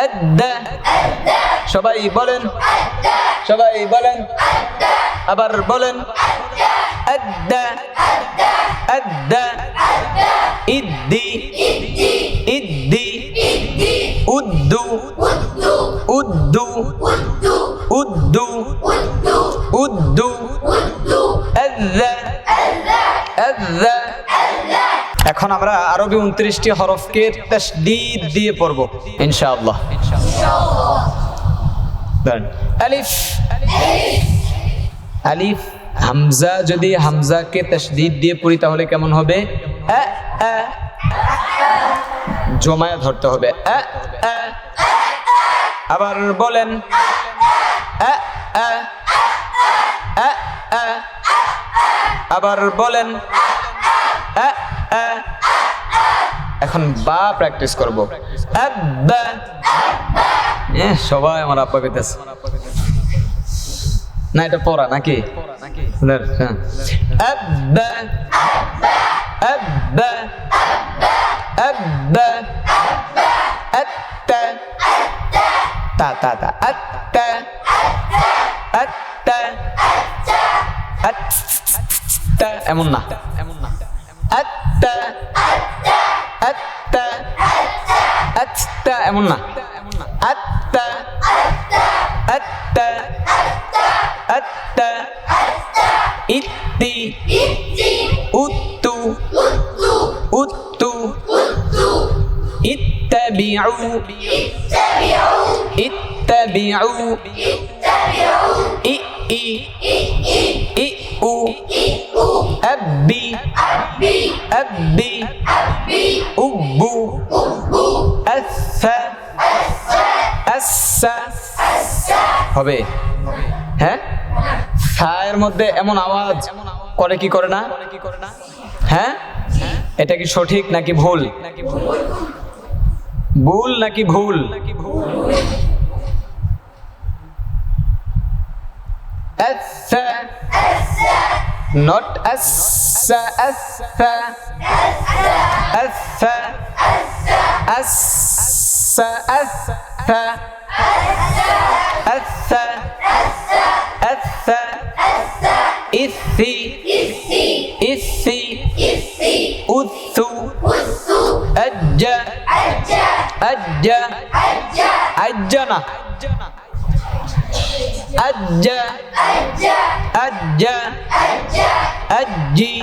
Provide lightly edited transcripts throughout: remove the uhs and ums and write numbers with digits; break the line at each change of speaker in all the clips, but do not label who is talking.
আদ্দা সবাই বলেন সবাই বলেন আবার বলেন আদ্দা আদ্দা ইদ্দি ইদ্দি উদ্দু উদ্দু উদ্দু উদ্দু আযযা আযযা। এখন আমরা আরবি 29টি হরফকে তাসদীদ দিয়ে পড়ব ইনশাআল্লাহ। আলিফ আলিফ হামজা, যদি হামজাকে তাসদীদ দিয়ে পড়ি তাহলে কেমন হবে? আ আ জমায়ে ধরতে হবে আ আ। আবার বলেন আ আ আ আ। আবার বলেন আ আ। এখন বা প্র্যাকটিস করব আব্বা। সবাই আমার আব্বা কইতাছে না, এটা পড়া নাকি? আব্বা আব্বা আব্বা আত্তা তা তা তা আত্তা আত্তা আত্তা এমন না আত্তা আত্তা আত্তা এমন না আত্তা আত্তা আত্তা ইত্তি উত্তু উত্তু ইত্তাবিউ ইত্তাবিউ ই ই ইউ আব্বি আব্বি উব্বু আসসা আসসা হবে। হ্যাঁ, সায়ের মধ্যে এমন আওয়াজ করে কি করে না? হ্যাঁ, এটা কি সঠিক নাকি ভুল? ভুল নাকি ভুল? আসসা not assa assa assa assa assa assa assa ithi ithi uthu ajja ajja ajjana ajja ajja ajji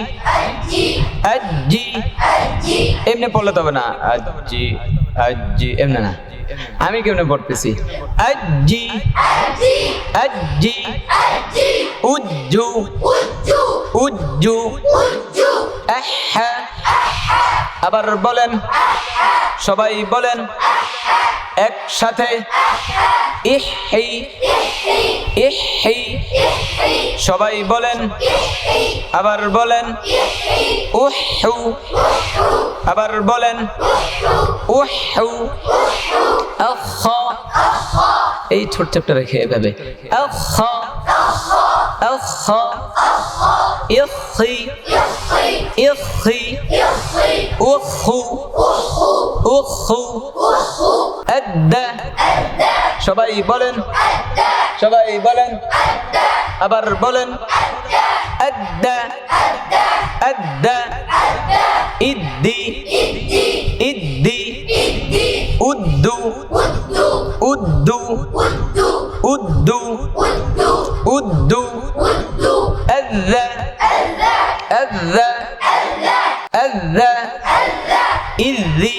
ajji এমনি পড়লে তবে না ajji ajji এমনি না, আমি কেমনে পড়তেছি ajji ajji ujju ujju ahha। আবার বলেন সবাই বলেন একসাথে ইহি ইহি সবাই বলেন আবার বলেন উহু আবার বলেন উহু আখা। এই ছোট ছোট রেখে এভাবে আখা আখা ইহি ইহি উহু উহু আদ্দা সবাই বলেন সবাই বলেন আবার বলেন আদ্দা আদ্দা ইদ্দি ইদ্দি উদ্দু উদ্দু উদ্দু উদ্দু আযযা আযযা আযযা ইযি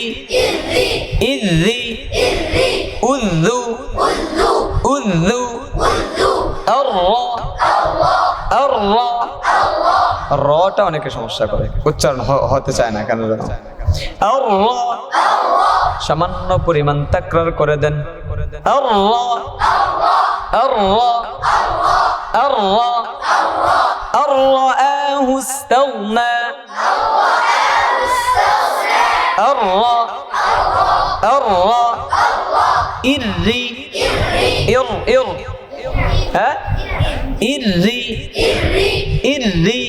ইযি উযু উযু আররা আররা। রটা অনেকে সমস্যা করে, উচ্চারণ হতে চায় না কেন জানো? আররা সামান্য পরিমাণ তাকরার করে দেন আররা আররা আররা আররাহু ইস্তাগনা আররা আররা ইররি ইর ইর হ্যাঁ ইররি ইররি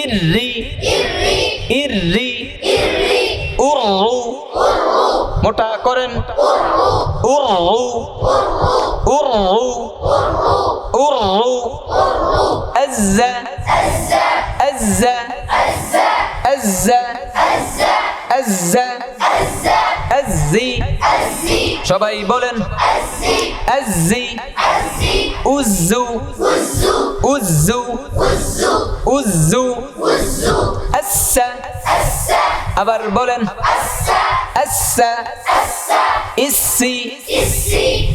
ইররি ইররি উরু মোটা করেন উরু উরু উরু আজ্জা আজ্জা আজ্জা আজ্জা আজ্জি সবাই বলেন আজ্জি উজ্জু উজ্জু উজ্জু আচ্ছা আবার বলেন আচ্ছা ইসি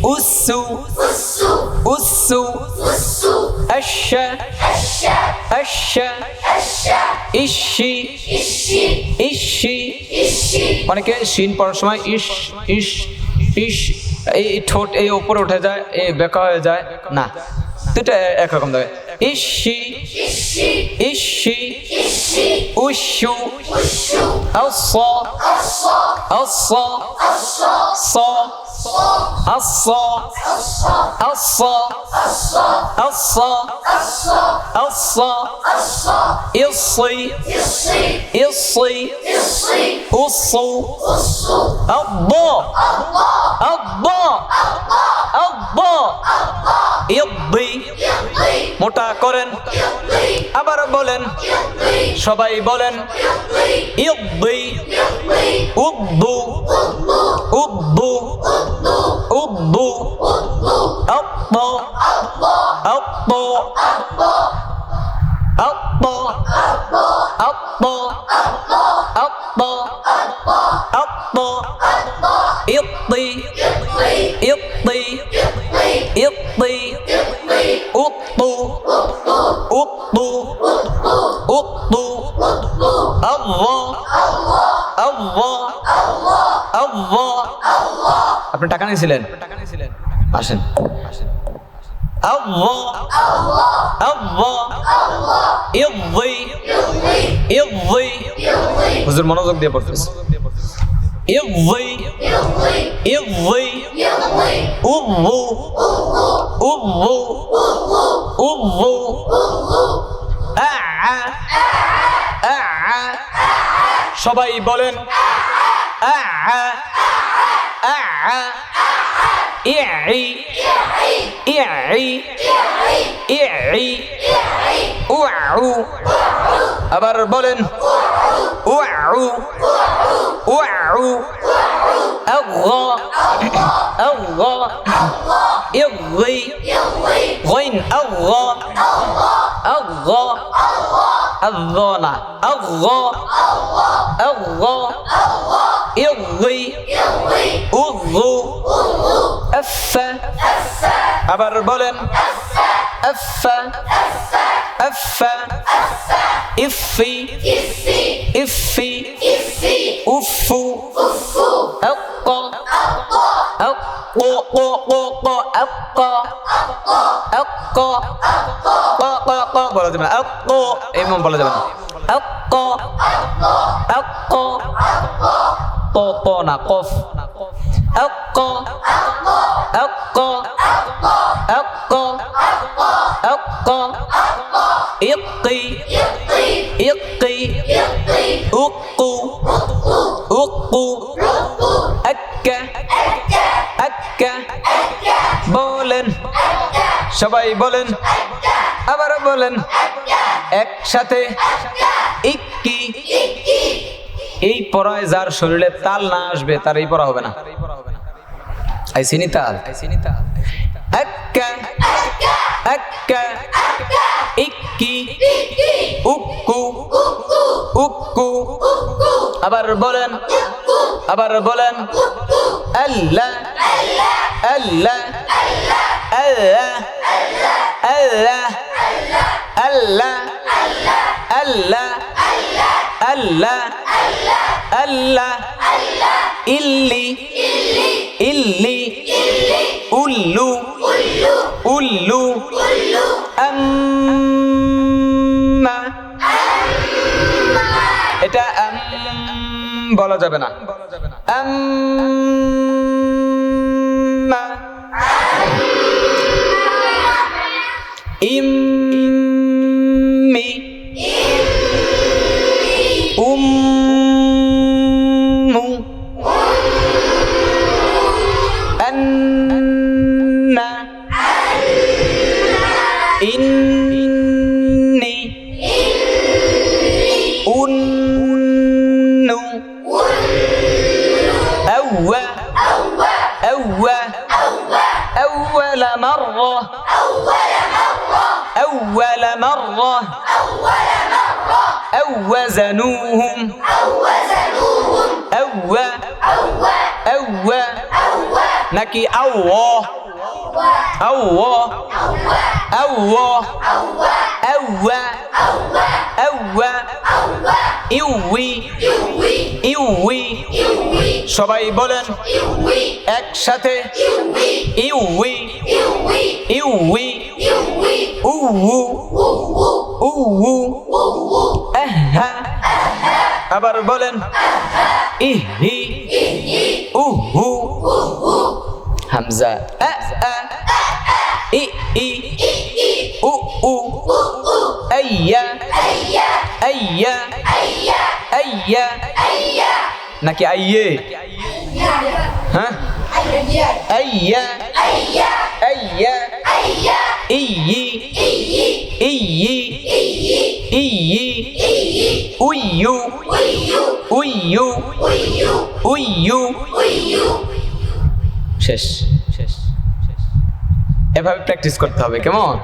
উসু উসু আশা আশা ইশি ইশি অনেকে শিন পড়ার সময় ইশ ইশ ইশ এই ঠোঁট এই উপরে উঠে যায় এই বেঁকা হয়ে যায় না দুটো একরকম দেবে ইশি ইশি উশু আসা আসা সা আসা আসা আসা আসা ইসি ইসি উসু আব্বা আব্বা আব্বা ইব্বি মোটা করেন আবার বলেন সবাই বলেন ইব্বি উব্বু উব্বু উব্বু আব্বা আব্বা আব্বা আব্বা আব্বা আব্বা ইব্বি ইব্বি ইব্বি উব্বু উব্বু উব্বু আল্লাহ আল্লাহ আল্লাহ আপনি টাকা নিয়েছিলেন আসেন আল্লাহ আল্লাহ ইব্বি ইব্বি হুজুর মনোযোগ দিয়ে পড়তেছে ইব্বি ইব্বি উব্বু উব্বু উব্বু আ আ সবাই বলেন আ আ ইই ইই ইই উআউ আবার বলেন উআউ উআউ আল্লাহ আল্লাহ ইগি غين الله الله الله না الله الله ইগি উযু আফা আবার বলেন আফা আফা ইফি ইফি উফু আক্কা আক্কা আক্কা আক্কা আক্কা বলা যাবে না আক্কা এমন বলা যাবে না আক্কা আক্কা তো না কফ আক্কা আক্কা আক্কা আক্কা ইক্কি ইক্কি উক্কু উক্কু আক্কা আক্কা বলেন সবাই বলেন আবার বলেন একসাথে ইক্কি এই পড়ায় যার শরীরে তাল না আসবে তার এই পড়া হবে না আইসিনি তাল আক্কা আক্কা ইক্কি উক্কু উক্কু আবার বলেন আল্লাহ আল্লাহ আল্লাহ আল্লাহ আল্লাহ আল্লাহ আল্লাহ আল্লাহ ইল্লি ইল্লি উল্লু উল্লু আম্মা এটা বলা যাবে না আম্মা ইম্মি উম্মু আন أول مرة أول مرة وزنوهم নাকি আল্লাহ আল্লাহ আল্লাহ আল্লাহ আল্লাহ ইউই ইউই সবাই বলেন একসাথে ইউই ইউই উউ উউ আহা আবার বলেন ইহি উহু হামজা আ আ ই ই উ উ আইয়া আইয়া আইয়া নাকি আইয়ে হ্যাঁ আইয়া আইয়া ইয়ি ইয়ি ইয়ি উইয়ু উইয়ু উইয়ু শেষ শেষ এভাবে প্র্যাকটিস করতে হবে কেমন